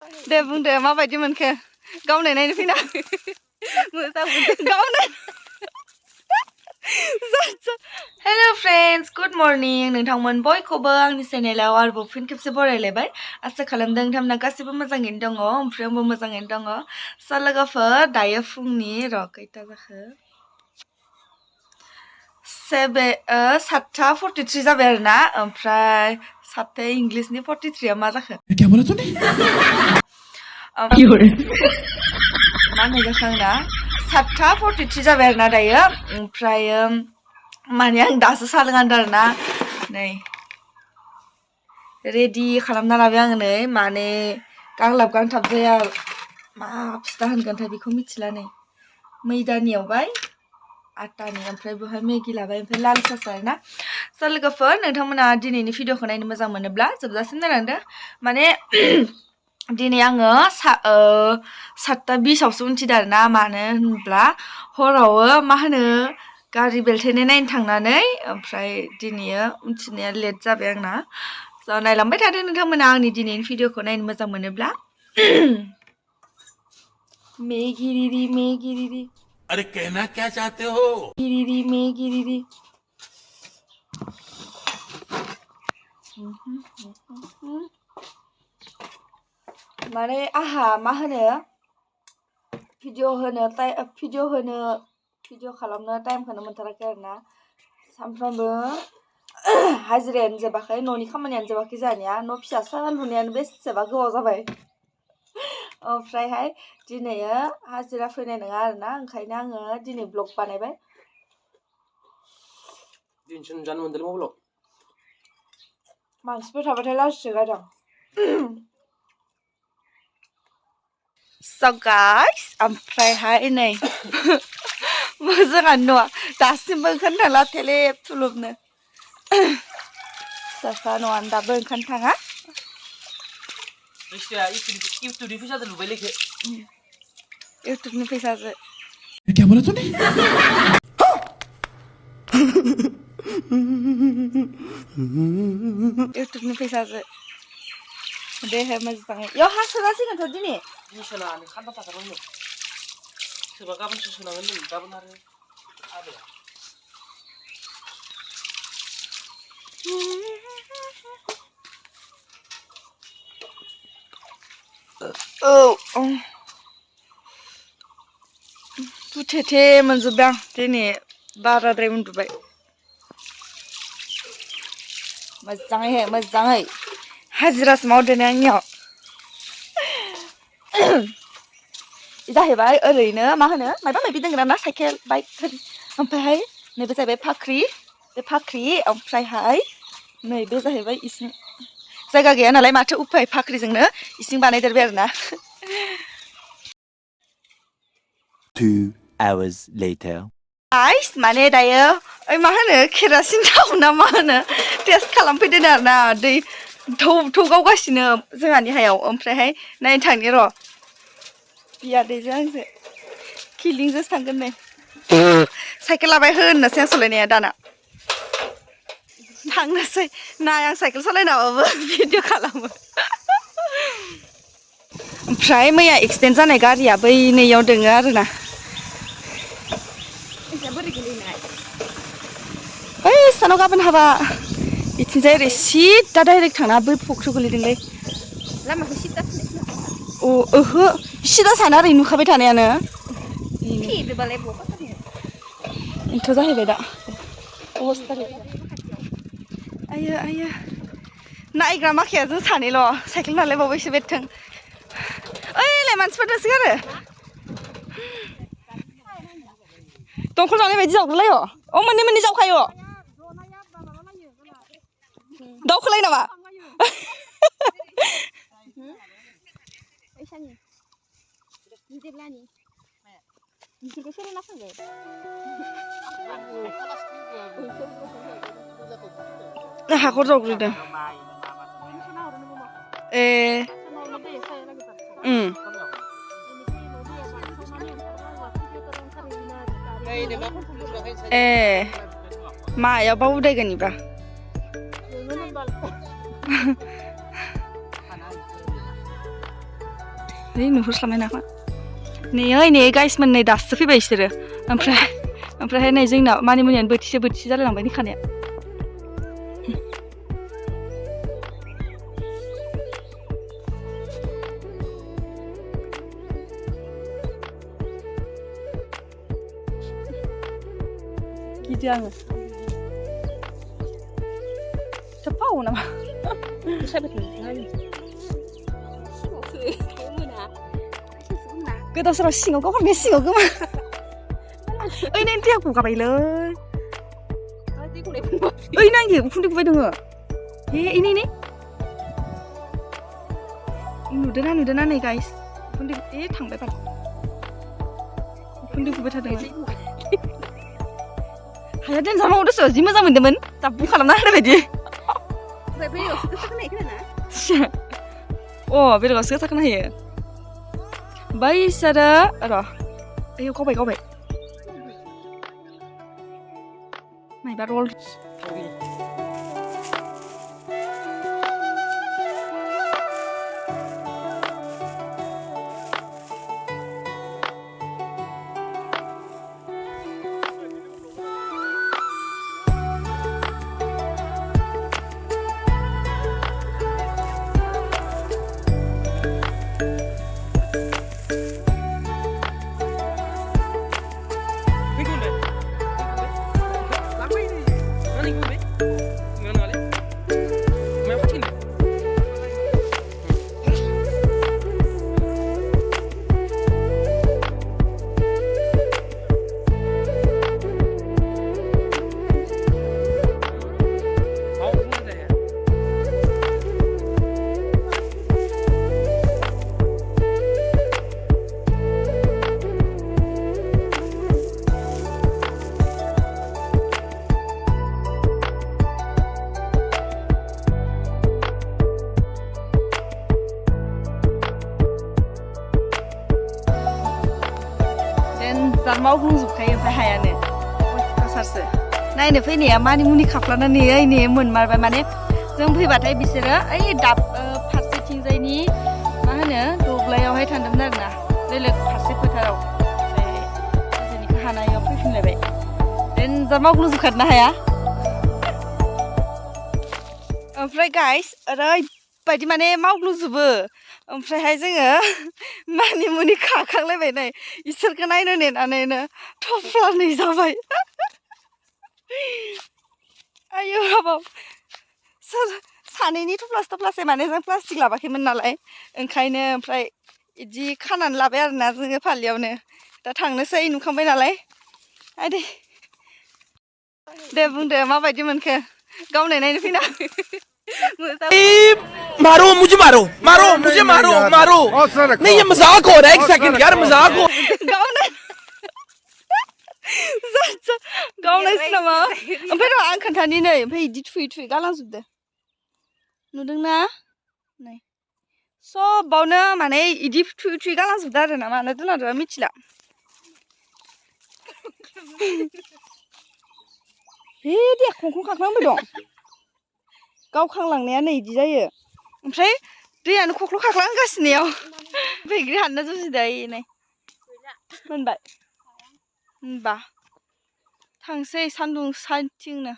दे बुंदो माबायदि मोनखो गावनाय नायनो फैना मोजां मोनदों गावनाय हेलो फ्रेंड्स गुड मर्निं नोंथांमोन बयखौबो आंनि चेनेलाव आरोबाव फिन खेबसे बरायलायबाय आसा खालामदों नोंथांमोना गासिबो मोजाङैनो दङ ओमफ्राय आंबो मोजाङैनो दङ स' लोगोफोर दायो फुंनि खैथा जाखो 7:43 जाबाय आरोना ओमफ्राय 7 इंलिसनि 43 मा जाखो मा होननाय जाखो आंना 7:43 जाबाय आरोना दायो ओमफ्राय माने आं दासो साहा लोंहांदों आरोना नै रेडि खालामना लाबाय आङो नै माने गांलाब गांथाब जाया मा फिथा होनगोनथाय बेखौ मिथिला नै मैदानि एवबाय आटानि ओमफ्राय बेवहाय मेगि लाबाय ओमफ्राय लाल सास आरोना स' लोगोफोर नोंथांमोना दिनैनि भिडिअखौ नायनो मोजां मोनोब्ला जोबजासिम नायलांदो माने दिनै आङो 7:20आवसो उथिदों आरोना मानो होनब्ला हराव मा होनो गारि बेलथायनाय नायनो थांनानै ओमफ्राय दिनै उथिनाया लेट जाबाय आंना स' नायलांबाय थादो नोंथांमोना आंनि दिनैनि भिडिअखौ नायनो मोजां मोनोब्ला मेगिरिरि अरे कहना क्या चाहते हो मेगिरिरि माने आहा मा होनो भिडिअ खालामनो टाइमखौनो मोनथाराखै आरोना सानफ्रामबो हाजिरायानो जोबाखै न'नि खामानियानो जोबाखै जोंहानिया न' फिसा लुनायानो बेसेबा गोबाव जाबाय ओमफ्रायहाय दिनै हाजिरा फैनाय नङा आरोना ओंखायनो आङो दिनै ब्लग बानायबाय मानसिफोर थाबाथाय लाजिसोगारो आं So guys ओमफ्रायहाय नै मोजाङानो नङा दासिमबो ओंखारनो थांला थेलेब थुलुबनो फिसासा न'आनो दाबो ओंखारनो थाङा इउटुबनि फैसाजों लुबाय लेखे इउटुबनि फैसाजों इउटुबनि फैसाजों दे मोजाङै इयाव हा सोनांसिगोनथ' दिनै सोनाङा खान्दा थाखारबाय सोरबा गाबोनसो सोनांगोन नै गाबोन आरो आदाया बुथेथे मोनजोब्बाय आं दिनै बाराद्राय उन्दुबाय मोजाङै हाजिरासो मावदों आंनियाव जाहैबाय ओरैनो मा होनो माबा माबि दोनग्रा ना साइकेल बाइक ओमफ्रायहाय नैबे जाहैबाय फाख्रि बे फाख्रि ओमफ्रायहाय नैबे जाहैबाय इसिं जायगा गैया नालाय माथो उफाय फाख्रिजोंनो इसिं बानायदेरबाय आरोना 2 hours later आइस माने दायो ओइ मा होनो केरासिन थाव ना मा होनो टेस्ट खालामफैदों आरोना दै थौ गावगासिनो जोंहानि हायाव ओमफ्रायहाय नायनो थांनि र' बियादैजों आंजों किलिंजोंसो थांगोन नै साइकेल लाबाय होननोसै आं सालायनाया दाना थांनोसै नाय आं साइकेल सालायनाबाबो भिडिअ खालामो ओमफ्राय मैया एक्सिडेन्ट जानाय गारिया बै नैयाव दोङो आरोना ओइ सानाव गाबोन हाबा बिथिंजाय ओरै सिदा डाइरेक्ट थांना बै फख्रियाव गोलैदोंलै लामाखौ सिदा अ ओहो सिदा साना ओरै नुखाबाय थानायानो बेनोथ' जाहैबाय दा अबस्था आयो नायग्रा माखाया जों सानैल' साइकेल नालायबावबायसो बेरथों ओइलाय मानसिफोर दंसोगारो दंखल जावनाय बायदि जावदोलाय अ मोननै जावखायो दावखोलाय नामा हाखर जावग्रोदों मायावबा उदायगोन इबा Hey, नुहुरस्लाबनाय नामा? नै गाइसमोन नै दासो फैबाय बिसोरो ओमफ्राय नै जोंनाव मानिमुनियानो बोथिसे जालायलांबाय नै खानाया गिदो आङो साफाव नामा गोदाव सोराव सिङाव गावहरनाय सिङाव गोमा ओइ नै दैया गगाबायलै ओइ नायो उखुन्दै गबाय दङ ए नै नुदोना नै गाइस उखुन्दै थांबाय बार उखुन्दै गबाय थादों हाया देन्जार मावदोसो जि मोजां मोनदोंमोन जाब्बु खालामना होनाय बायदि बेलेगावसो गोसा खोनायो बैसोरो र' ओइयाव गावबाय मायबा रल मावग्लुंजोबखायो ओमफ्राय हायानो अयथासारसो नायनो फैनाया मानिमुनि खाफ्लानानै ओइनै मोनमारबाय माने जों फैबाथाय बिसोरो ओइ दाब फारसेथिंजायनि मा होनो दब्लायावहाय थांदोंमोन आरोना बेलेग फारसे फोथाराव ओमफ्राय जोंनिखौ हानायाव फैफिनलायबाय देन्जार मावग्लुंजोबखादोना हाया ओमफ्राय गाइस ओरैबायदि माने मावग्लुंजोबो ओमफ्रायहाय जोङो मानिमुनि खाखांलायबाय नै इसोरखौ नायनो नेनानैनो थफ्लानै जाबाय आयौ हाबाब सानैनि थफ्लासे माने जों प्लास्टिक लाबाखैमोन नालाय ओंखायनो ओमफ्राय इदि खानानै लाबाय आरोना जोङो फालियावनो दा थांनोसै नुखांबाय नालाय दे बुंदो माबायदि मोनखो गावनाय नायनो फैना मारो मुझे मारो नहीं ये मजाक हो रहा है एक सेकंड यार मजाक हो गावनायसो नामा ओमफ्राय र' आं खोन्थानि नै ओमफ्राय इदि थुयै गालांजोबदो नुदोंना नै सबावनो माने इदि थुयै गालांजोबदो आरो ना मानो दोनना मिथिला हे दे खंखं खाख्लांबाय दं गावखांलांनाया नै इदि जायो ओमफ्राय दैयानो खख्ल' खाख्ला होगासिनोयाव बैग्रि हाननो जुजिदों नै मोनबाय होनबा थांसै सान्दुं साथिंनो